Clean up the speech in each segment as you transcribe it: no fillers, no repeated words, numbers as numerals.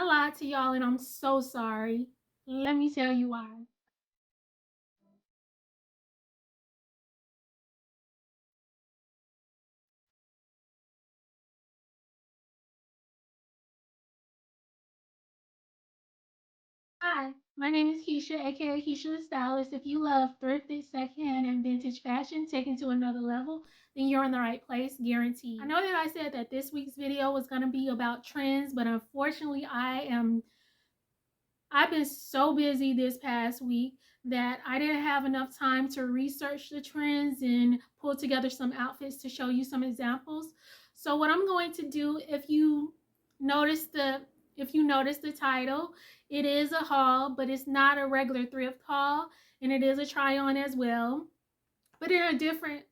lied to y'all and I'm so sorry. Let me tell you why. Hi, my name is Keisha, aka Keisha the Stylist. If you love thrifted, secondhand, and vintage fashion taken to another level, then you're in the right place, guaranteed. I know that I said that this week's video was going to be about trends, but unfortunately I've been so busy this past week that I didn't have enough time to research the trends and pull together some outfits to show you some examples. So what I'm going to do, notice the if you notice the title, it is a haul, but it's not a regular thrift haul, and it is a try on as well, but in a different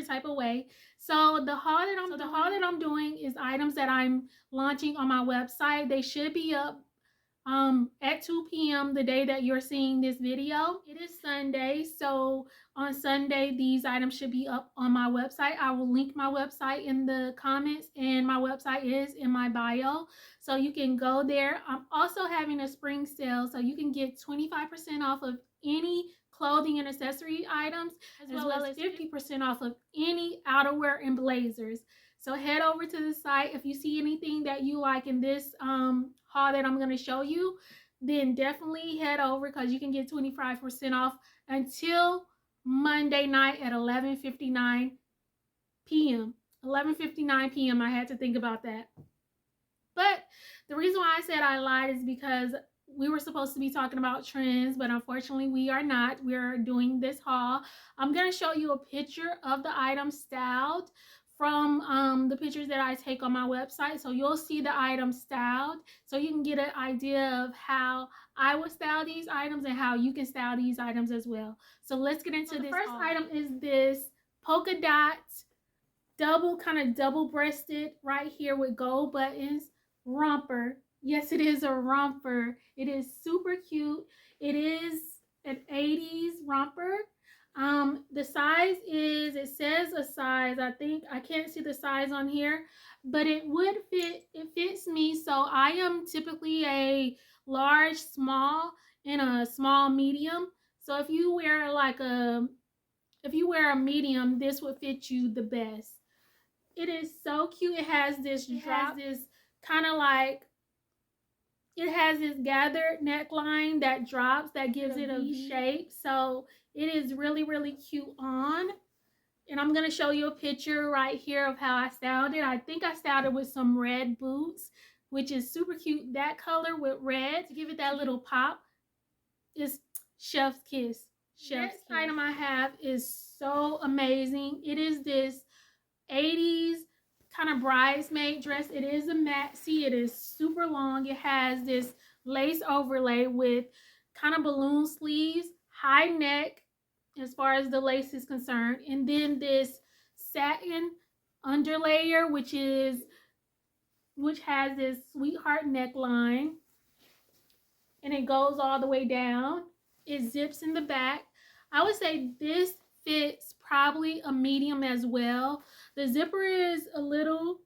type of way. So the haul that I'm doing is items that I'm launching on my website. They should be up at 2 p.m. the day that you're seeing this video. It is Sunday, so on Sunday these items should be up on my website. I will link my website in the comments, and my website is in my bio, so you can go there. I'm also having a spring sale, so you can get 25% off of any clothing and accessory items, as well as 50% off of any outerwear and blazers. So head over to the site. If you see anything that you like in this haul that I'm going to show you, then definitely head over, because you can get 25% off until Monday night at 11:59 p.m. 11:59 p.m. I had to think about that. But the reason why I said I lied is because we were supposed to be talking about trends, but unfortunately we are not. We're doing this haul. I'm going to show you a picture of the item styled from the pictures that I take on my website. So you'll see the item styled, so you can get an idea of how I would style these items and how you can style these items as well. So let's get into this. The first item is this polka dot double breasted right here with gold buttons romper. Yes, it is a romper. It is super cute. It is an 80s romper. The size is, it says a size, I think, I can't see the size on here, but it fits me. So I am typically a large, small, and a small medium. So if you wear a medium, this would fit you the best. It is so cute. It has this kind of like, it has this gathered neckline that drops, that gives it a V shape. So it is really, really cute on. And I'm going to show you a picture right here of how I styled it. I think I styled it with some red boots, which is super cute. That color with red to give it that little pop is chef's kiss. Chef's kiss. Item I have is so amazing. It is this 80s kind of bridesmaid dress. It is a maxi. It is super long. It has this lace overlay with kind of balloon sleeves, high neck as far as the lace is concerned, and then this satin underlayer, which has this sweetheart neckline, and it goes all the way down. It zips in the back. I would say this fits probably a medium as well. The zipper is a little,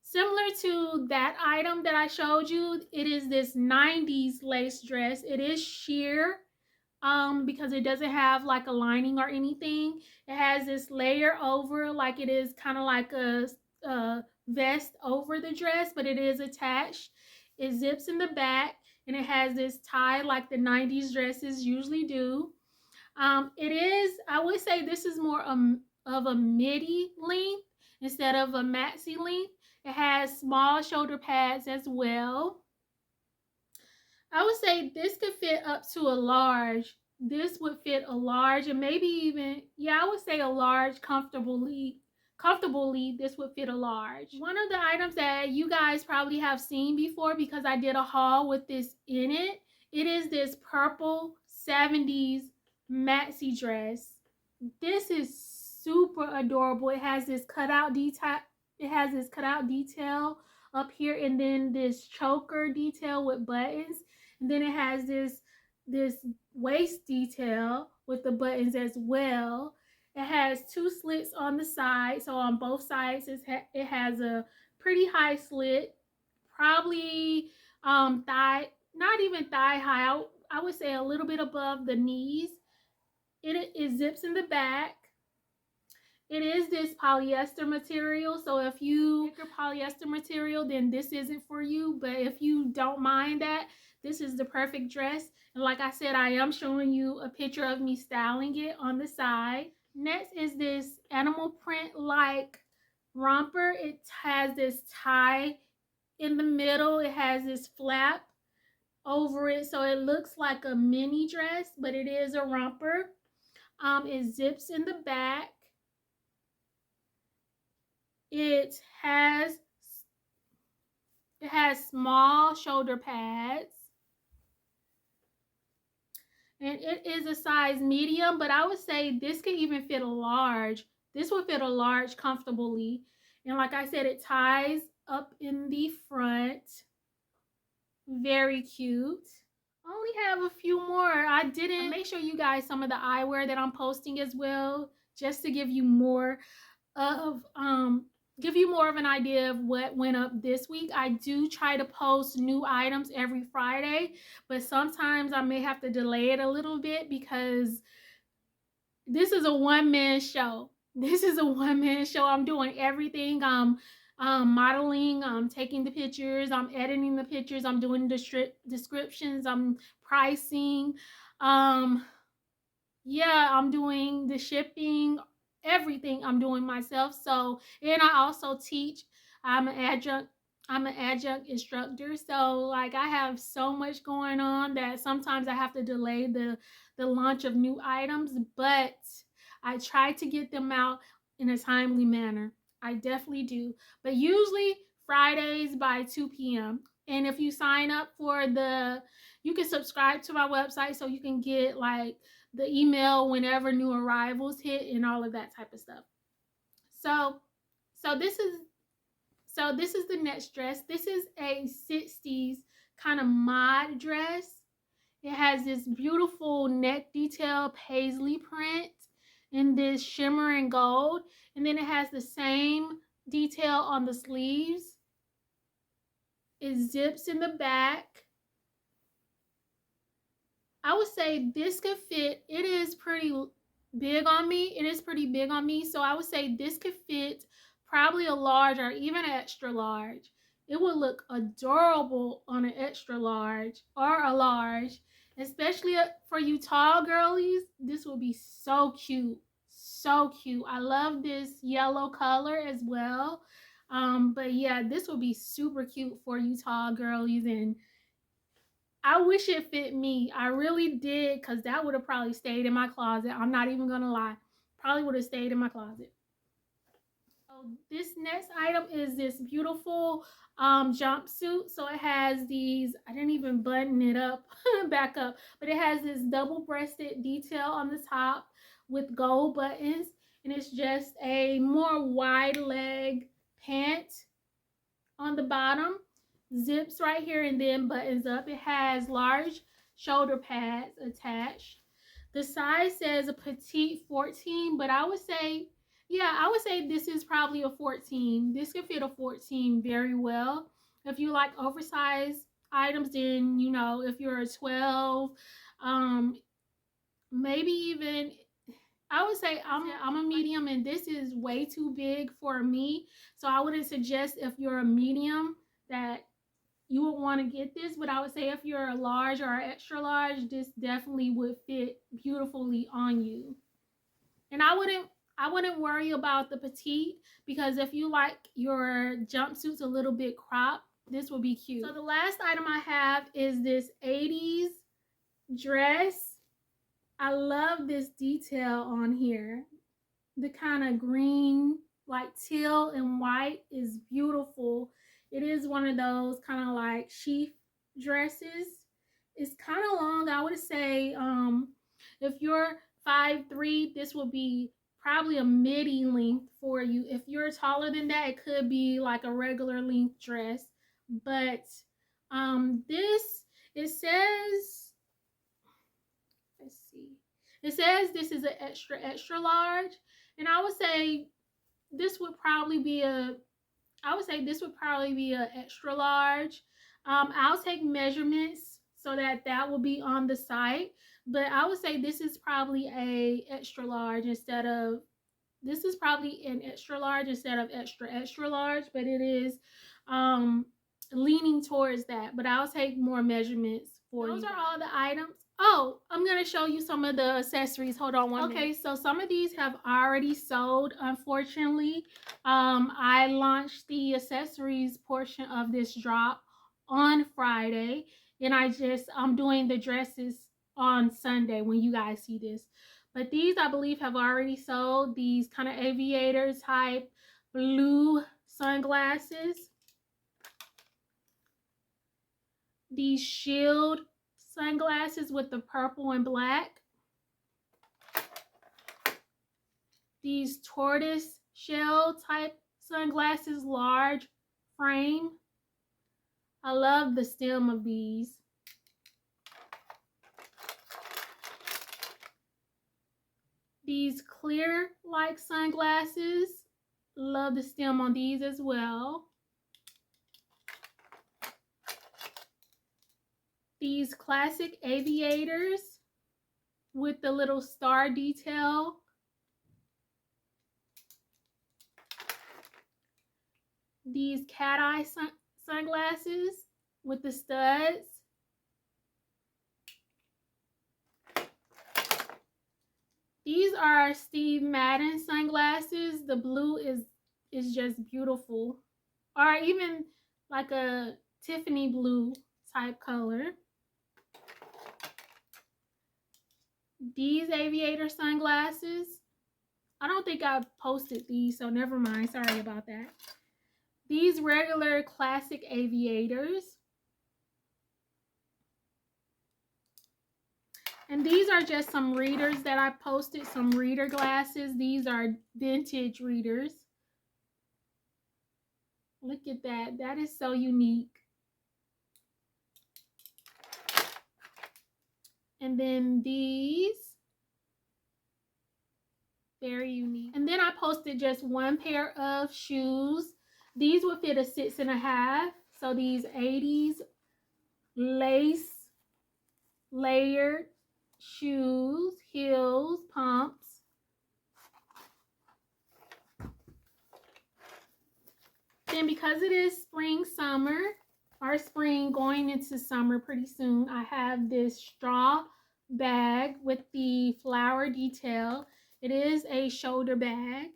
similar to that item that I showed you. It is this 90s lace dress. It is sheer because it doesn't have like a lining or anything. It has this layer over, like it is kind of like a vest over the dress, but it is attached. It zips in the back, and it has this tie like the 90s dresses usually do. I would say this is more of a midi length instead of a maxi length. It has small shoulder pads as well. I would say this could fit up to a large. This would fit a large, and maybe even, yeah, I would say a large comfortably. This would fit a large. One of the items that you guys probably have seen before, because I did a haul with this in it, it is this purple 70s maxi dress. This is super adorable. It has this cutout detail. Up here, and then this choker detail with buttons, and then it has this waist detail with the buttons as well. It has two slits on the side, so on both sides it has a pretty high slit, probably not even thigh high. I would say a little bit above the knees. It zips in the back. It is this polyester material, so if you pick a polyester material, then this isn't for you. But if you don't mind that, this is the perfect dress. And like I said, I am showing you a picture of me styling it on the side. Next is this animal print like romper. It has this tie in the middle. It has this flap over it, so it looks like a mini dress, but it is a romper. It zips in the back. It has small shoulder pads, and it is a size medium, but I would say this could even fit a large. This would fit a large comfortably. And like I said, it ties up in the front. Very cute. I only have a few more. I didn't make sure you guys some of the eyewear that I'm posting as well, just to give you more of an idea of what went up this week. I do try to post new items every Friday, but sometimes I may have to delay it a little bit because this is a one-man show. This is a one-man show. I'm doing everything. I'm modeling, I'm taking the pictures, I'm editing the pictures, I'm doing the descriptions, I'm pricing. Yeah, I'm doing the shipping, everything I'm doing myself. So, and I also teach. I'm an adjunct. I'm an adjunct instructor. So, like, I have so much going on that sometimes I have to delay the launch of new items, but I try to get them out in a timely manner. I definitely do. But usually Fridays by 2 p.m. And if you sign up for you can subscribe to my website so you can get like the email whenever new arrivals hit and all of that type of stuff. So this is the next dress. This is a 60s kind of mod dress. It has this beautiful neck detail paisley print in this shimmering gold, and then it has the same detail on the sleeves. It zips in the back. I would say this could fit. It is pretty big on me. It is pretty big on me. So I would say this could fit probably a large or even an extra large. It would look adorable on an extra large or a large, especially for you tall girlies. This will be so cute. So cute. I love this yellow color as well. But yeah, this will be super cute for you tall girlies, and I wish it fit me. I really did, because that would have probably stayed in my closet. I'm not even going to lie. Probably would have stayed in my closet. So this next item is this beautiful jumpsuit. So it has these, I didn't even button it up, back up, but it has this double-breasted detail on the top with gold buttons. And it's just a more wide leg pant on the bottom, zips right here and then buttons up. It has large shoulder pads attached. The size says a petite 14, but I would say, yeah, I would say this is probably a 14. This could fit a 14 very well. If you like oversized items, then, you know, if you're a 12, maybe even, I would say I'm a medium, and this is way too big for me. So I wouldn't suggest, if you're a medium, that you would want to get this. But I would say if you're a large or extra large, this definitely would fit beautifully on you. And I wouldn't worry about the petite, because if you like your jumpsuits a little bit cropped, this will be cute. So the last item I have is this 80s dress. I love this detail on here. The kind of green, like teal and white, is beautiful. It is one of those kind of like sheath dresses. It's kind of long. I would say if you're 5'3", this will be probably a midi length for you. If you're taller than that, it could be like a regular length dress. But this, it says, let's see. It says this is an extra large, and I would say this would probably be a I would say this would probably be an extra large. I'll take measurements so that that will be on the site, but I would say this is probably a extra large instead of this is probably an extra large instead of extra large, but it is um leaning towards that. But I'll take more measurements for you. Those are all the items. Oh, I'm gonna show you some of the accessories. Hold on one minute. Okay, so some of these have already sold, unfortunately. I launched the accessories portion of this drop on Friday, and I'm doing the dresses on Sunday when you guys see this. But these, I believe, have already sold. These kind of aviator type blue sunglasses. These shield sunglasses with the purple and black. These tortoise shell type sunglasses, large frame. I love the stem of these. These clear like sunglasses. Love the stem on these as well. These classic aviators with the little star detail. These cat eye sunglasses with the studs. These are Steve Madden sunglasses. The blue is just beautiful. Or even like a Tiffany blue type color. These aviator sunglasses. I don't think I posted these, so never mind. Sorry about that. These regular classic aviators. And these are just some readers that I posted, some reader glasses. These are vintage readers. Look at that. That is so unique. And then these, very unique. And then I posted just one pair of shoes. These would fit a 6.5. So these 80s lace layered shoes, heels, pumps. Then because it is spring, summer, or spring going into summer pretty soon, I have this straw bag with the flower detail. It is a shoulder bag.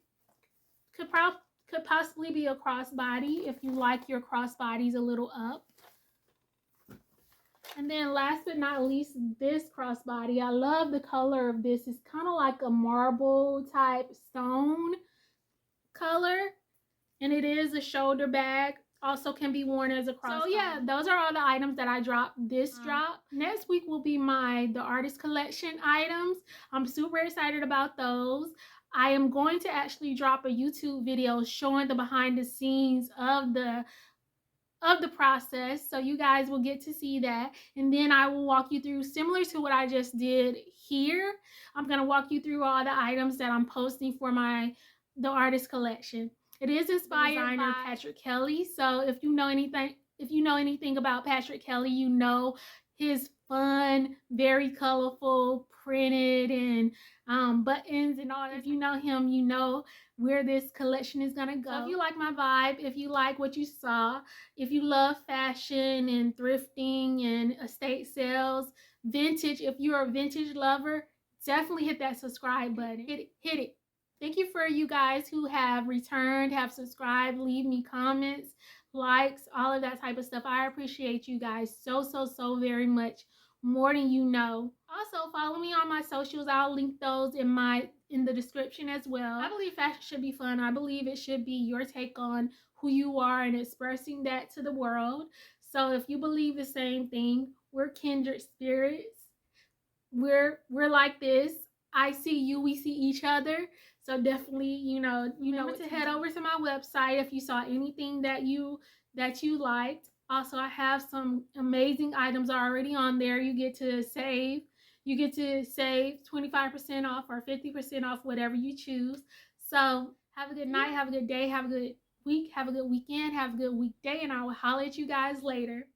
Could possibly be a crossbody if you like your crossbodies a little up. And then last but not least, this crossbody. I love the color of this. It's kind of like a marble type stone color. And it is a shoulder bag. Also can be worn as a crossbody. So yeah, those are all the items that I dropped this drop. Next week will be the artist collection items. I'm super excited about those. I am going to actually drop a YouTube video showing the behind the scenes of the process, so you guys will get to see that. And then I will walk you through, similar to what I just did here, I'm going to walk you through all the items that I'm posting for the artist collection. It is inspired by Patrick Kelly. So if you know anything about Patrick Kelly, you know his fun, very colorful, printed and buttons and all that. If you know him, you know where this collection is gonna go. So if you like my vibe, if you like what you saw, if you love fashion and thrifting and estate sales, vintage, if you're a vintage lover, definitely hit that subscribe button. Hit it. Thank you for you guys who have returned, have subscribed, leave me comments, likes, all of that type of stuff. I appreciate you guys so very much, more than you know. Also, follow me on my socials. I'll link those in the description as well. I believe fashion should be fun. I believe it should be your take on who you are and expressing that to the world. So if you believe the same thing, we're kindred spirits. We're like this. I see you, we see each other. So definitely, you know to head over to my website if you saw anything that you liked. Also, I have some amazing items already on there. You get to save 25% off or 50% off, whatever you choose. So have a good night, have a good day, have a good week. Have a good weekend. Have a good weekday. And I will holler at you guys later.